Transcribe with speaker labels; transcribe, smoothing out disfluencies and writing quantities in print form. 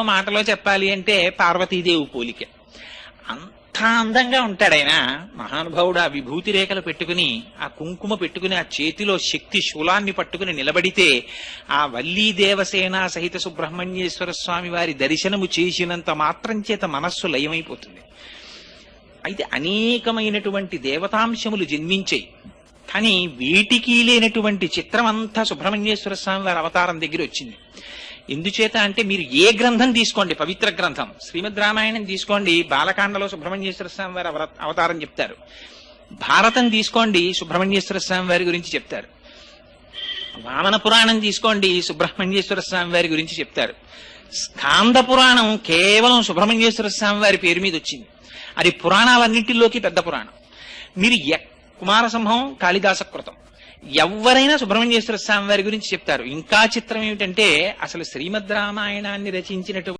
Speaker 1: మాటలో చెప్పాలి అంటే పార్వతీదేవి పోలిక. అంత అందంగా ఉంటాడు ఆయన మహానుభావుడు. ఆ విభూతి రేఖలు పెట్టుకుని, ఆ కుంకుమ పెట్టుకుని, ఆ చేతిలో శక్తి శూలాన్ని పట్టుకుని నిలబడితే ఆ వల్లీ దేవసేన సహిత సుబ్రహ్మణ్యేశ్వర స్వామి వారి దర్శనము చేసినంత మాత్రం చేత మనస్సు లయమైపోతుంది. అయితే అనేకమైనటువంటి దేవతాంశములు జన్మించాయి. కానీ వీటికి లేనటువంటి చిత్రం అంతా సుబ్రహ్మణ్యేశ్వర స్వామి వారి అవతారం దగ్గర వచ్చింది. ఎందుచేత అంటే మీరు ఏ గ్రంథం తీసుకోండి, పవిత్ర గ్రంథం శ్రీమద్ రామాయణం తీసుకోండి, బాలకాండలో సుబ్రహ్మణ్యేశ్వర స్వామి వారి అవతారం చెప్తారు. భారతం తీసుకోండి, సుబ్రహ్మణ్యేశ్వర స్వామి వారి గురించి చెప్తారు. వామన పురాణం తీసుకోండి, సుబ్రహ్మణ్యేశ్వర స్వామి వారి గురించి చెప్తారు. స్కాంద పురాణం కేవలం సుబ్రహ్మణ్యేశ్వర స్వామి వారి పేరు మీద వచ్చింది. అది పురాణాలన్నింటిలోకి పెద్ద పురాణం. మీరు కుమారసింహం, కాళిదాస కృతం ఎవరైనా సుబ్రహ్మణ్యేశ్వర స్వామి వారి గురించి చెప్తారు. ఇంకా చిత్రం ఏమిటంటే అసలు శ్రీమద్ రామాయణాన్ని రచించినటువంటి